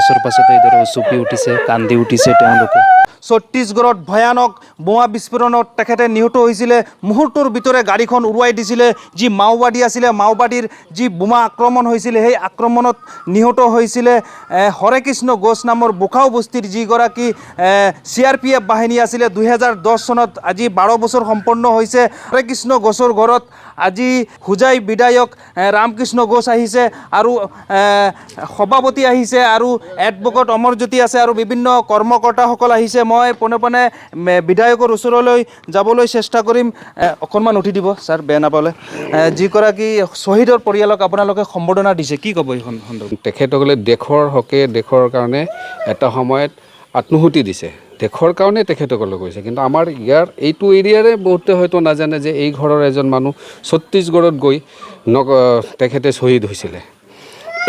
বছৰ পাছতে এইদৰে উচুপি উঠিছে, কান্দি উঠিছে তেওঁলোকে। ছত্তীশগড়ত ভয়ানক বোমা বিস্ফোৰণত তেখেতে নিহত হৈছিলে। মুহূৰ্তৰ ভিতৰে গাড়ীখন উৰুৱাই দিছিলে। যি মাওবাদী আছিলে, মাওবাদীৰ যি বোমা আক্ৰমণ হৈছিলে, সেই আক্ৰমণত নিহত হৈছিলে হৰেকৃষ্ণ ঘোষ নামৰ বোকাও বস্তিৰ যিগৰাকী CRPF বাহিনী আছিলে। 2010 চনত আজি 12 বছৰ সম্পন্ন হৈছে। হৰেকৃষ্ণ ঘোষৰ ঘৰত আজি হোজাই বিধায়ক ৰামকৃষ্ণ ঘোষ আহিছে আৰু সভাপতি আহিছে আৰু এডভোকেট অমৰজ্যোতি আছে আৰু বিভিন্ন কৰ্মকৰ্তাসকল আহিছে। মই পোনে পোনে বিধায়কৰ ওচৰলৈ যাবলৈ চেষ্টা কৰিম। অকণমান উঠি দিব ছাৰ, বেয়া নাপালে। যিগৰাকী শ্বহীদৰ পৰিয়ালক আপোনালোকে সম্বৰ্ধনা দিছে, কি ক'ব এইখন সন্দৰ্ভত? তেখেতসকলে দেশৰ হকে, দেশৰ কাৰণে এটা সময়ত আত্মহুতি দিছে। দেশৰ কাৰণে তেখেতসকলে কৈছে। কিন্তু আমাৰ ইয়াৰ এইটো এৰিয়াৰে বহুতে হয়তো নাজানে যে এই ঘৰৰ এজন মানুহ ছত্তীশগড়ত গৈ তেখেতে শ্বহীদ হৈছিলে।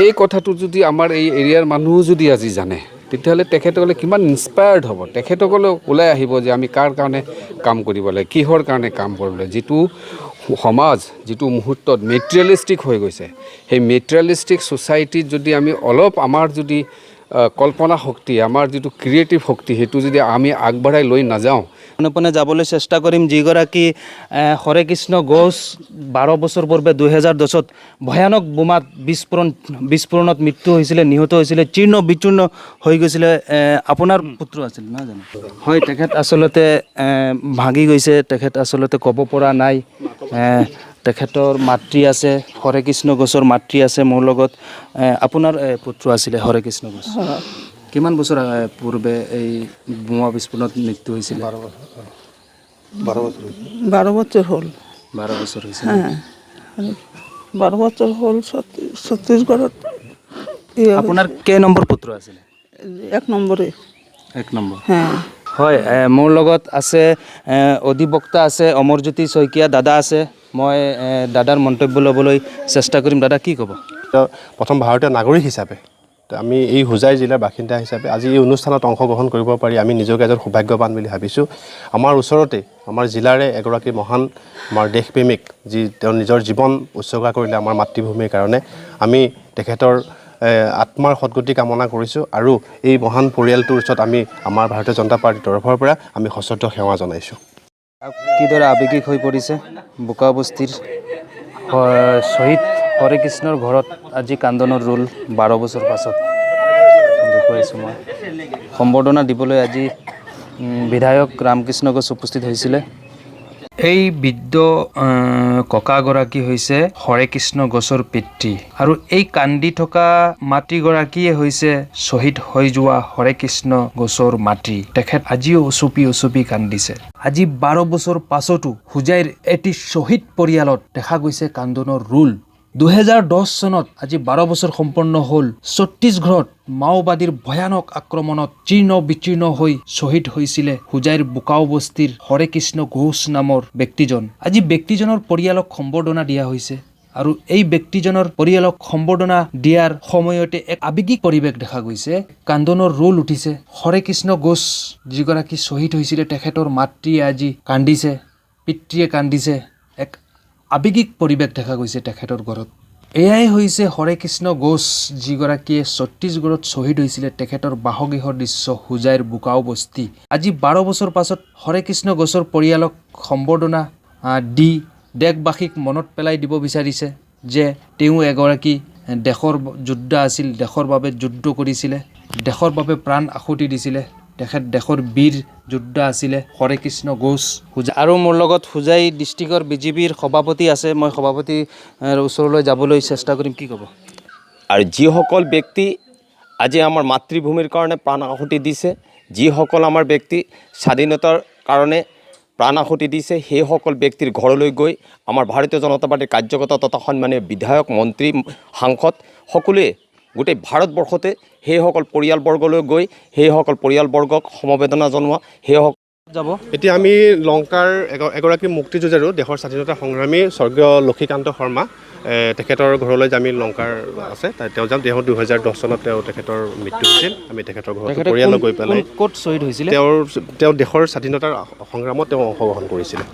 এই কথাটো যদি আমাৰ এই এৰিয়াৰ মানুহো যদি আজি জানে, তেতিয়াহ'লে তেখেতসকলে কিমান ইনস্পায়াৰ্ড হ'ব। তেখেতসকলে ওলাই আহিব যে আমি কাৰ কাৰণে কাম কৰিব লাগে, কিহৰ কাৰণে কাম কৰিব লাগে। যিটো সমাজ যিটো মুহূৰ্তত মেটেৰিয়েলিষ্টিক হৈ গৈছে, সেই মেটেৰিয়েলিষ্টিক ছ'চাইটিত যদি আমি অলপ আমাৰ যদি কল্পনা শক্তি, আমাৰ যিটো ক্ৰিয়েটিভ শক্তি, সেইটো যদি আমি আগবঢ়াই লৈ নাযাওঁ, পোনে পোনে যাবলৈ চেষ্টা কৰিম। যিগৰাকী হৰেকৃষ্ণ ঘোষ 12 বছৰ পূৰ্বে 2010ত ভয়ানক বোমাত বিস্ফোৰণত মৃত্যু হৈছিলে, নিহত হৈছিলে, চীৰ্ণ বিচূৰ্ণ হৈ গৈছিলে। আপোনাৰ পুত্ৰ আছিল নহয় জানো? হয়, তেখেত আচলতে ভাগি গৈছে। তেখেত আচলতে ক'ব পৰা নাই। তেখেতৰ মাতৃ আছে, হৰেকৃষ্ণ ঘোষৰ মাতৃ আছে মোৰ লগত। আপোনাৰ পুত্ৰ আছিলে হৰেকৃষ্ণ ঘোষ। কিমান বছৰ পূৰ্বে এই বোমা বিস্ফোৰণত মৃত্যু হৈছিলে? 12 বছৰ হ'ল। 12 বছৰ হৈছে। 12 বছৰ হ'ল ছত্তীশগড়ত। আপোনাৰ কেই নম্বৰ পুত্ৰ আছিলে? 1 নম্বৰে। 1 নম্বৰ। হয়, মোৰ লগত আছে অধিবক্তা আছে অমৰজ্যোতি শইকীয়া, দাদা আছে। মই দাদাৰ মন্তব্য ল'বলৈ চেষ্টা কৰিম। দাদা, কি ক'ব? প্ৰথম ভাৰতীয় নাগৰিক হিচাপে আমি এই হোজাই জিলাৰ বাসিন্দা হিচাপে আজি এই অনুষ্ঠানত অংশগ্ৰহণ কৰিব পাৰি আমি নিজকে এজন সৌভাগ্যৱান বুলি ভাবিছোঁ। আমাৰ ওচৰতে আমাৰ জিলাৰে এগৰাকী মহান আমাৰ দেশপ্ৰেমিক, যি তেওঁ নিজৰ জীৱন উৎসৰ্গা কৰিলে আমাৰ মাতৃভূমিৰ কাৰণে। আমি তেখেতৰ আত্মাৰ সদ্গতি কামনা কৰিছোঁ আৰু এই মহান পৰিয়ালটোৰ ওচৰত আমি আমাৰ ভাৰতীয় জনতা পাৰ্টীৰ তৰফৰ পৰা আমি সশ্ৰদ্ধ সেৱা জনাইছোঁ। কিদৰে আৱেগিক হৈ পৰিছে বোকা বস্তিৰ শ্বহীদ হৰেকৃষ্ণৰ ঘৰত আজি কান্দনৰ ৰোল 12 বছৰ পাছত দেখুৱাইছোঁ মই। সম্বৰ্ধনা দিবলৈ আজি বিধায়ক ৰামকৃষ্ণ ঘোষ উপস্থিত হৈছিলে। এই বৃদ্ধ ককাগৰাকী হৈছে হৰেকৃষ্ণ ঘোষৰ পিতৃ আৰু এই কান্দি থকা মাতৃগৰাকীয়ে হৈছে শ্বহীদ হৈ যোৱা হৰেকৃষ্ণ ঘোষৰ মাতৃ। তেখেত আজিও উচুপি কান্দিছে। আজি 12 বছৰ পাছতো হোজাইৰ এটি শ্বহীদ পৰিয়ালত দেখা গৈছে কান্দনৰ ৰোল। 2010 চনত আজি 12 বছৰ সম্পন্ন হ'ল। ছত্তীশগড়ত মাওবাদীৰ ভয়ানক আক্ৰমণত চীৰ্ণ বিচীৰ্ণ হৈ শ্বহীদ হৈছিলে হোজাইৰ বোকাও বস্তিৰ হৰেকৃষ্ণ ঘোষ নামৰ ব্যক্তিজন। আজি ব্যক্তিজনৰ পৰিয়ালক সম্বৰ্ধনা দিয়া হৈছে আৰু এই ব্যক্তিজনৰ পৰিয়ালক সম্বৰ্ধনা দিয়াৰ সময়তে এক আৱেগিক পৰিৱেশ দেখা গৈছে। কান্দনৰ ৰোল উঠিছে। হৰেকৃষ্ণ ঘোষ যিগৰাকী শ্বহীদ হৈছিলে, তেখেতৰ মাতৃয়ে আজি কান্দিছে, পিতৃয়ে কান্দিছে। এক আৱেগিক পৰিৱেশ দেখা গৈছে তেখেতৰ ঘৰত। এয়াই হৈছে হৰেকৃষ্ণ ঘোষ যিগৰাকীয়ে ছত্তীশগড়ত শ্বহীদ হৈছিলে, তেখেতৰ বাসগৃহৰ দৃশ্য হোজাইৰ বোকাও বস্তি। আজি 12 বছৰ পাছত হৰেকৃষ্ণ ঘোষৰ পৰিয়ালক সম্বৰ্ধনা দি দেশবাসীক মনত পেলাই দিব বিচাৰিছে যে তেওঁ এগৰাকী দেশৰ যোদ্ধা আছিল, দেশৰ বাবে যুদ্ধ কৰিছিলে, দেশৰ বাবে প্ৰাণ আহুতি দিছিলে। তেখেত দেশৰ বীৰ যোদ্ধা আছিলে হৰেকৃষ্ণ ঘোষ। আৰু মোৰ লগত হোজাই ডিষ্ট্ৰিক্টৰ বিজেপিৰ সভাপতি আছে। মই সভাপতিৰ ওচৰলৈ যাবলৈ চেষ্টা কৰিম। কি ক'ব? আৰু যিসকল ব্যক্তি আজি আমাৰ মাতৃভূমিৰ কাৰণে প্ৰাণ আহুতি দিছে, যিসকল আমাৰ ব্যক্তি স্বাধীনতাৰ কাৰণে প্ৰাণ আহুতি দিছে, সেইসকল ব্যক্তিৰ ঘৰলৈ গৈ আমাৰ ভাৰতীয় জনতা পাৰ্টীৰ কাৰ্যকৰ্তা তথা সন্মানীয় বিধায়ক, মন্ত্ৰী, সাংসদ সকলোৱে গোটেই ভাৰতবৰ্ষতে সেইসকল পৰিয়ালবৰ্গলৈ গৈ সেইসকল পৰিয়ালবৰ্গক সমবেদনা জনোৱা সেইসকল যাব। এতিয়া আমি লংকাৰ এগৰাকী মুক্তিযুঁজাৰু, দেশৰ স্বাধীনতা সংগ্ৰামী স্বৰ্গীয় লক্ষীকান্ত শৰ্মা, তেখেতৰ ঘৰলৈ যে আমি লংকাৰ আছে তেওঁ যাম। তেওঁ 2010 চনত তেখেতৰ মৃত্যু হৈছিল। আমি তেখেতৰ ঘৰত পৰিয়াললৈ গৈ পেলাই ক'ত শ্বহীদ হৈছিলে? তেওঁ দেশৰ স্বাধীনতাৰ সংগ্ৰামত তেওঁ অংশগ্ৰহণ কৰিছিলে।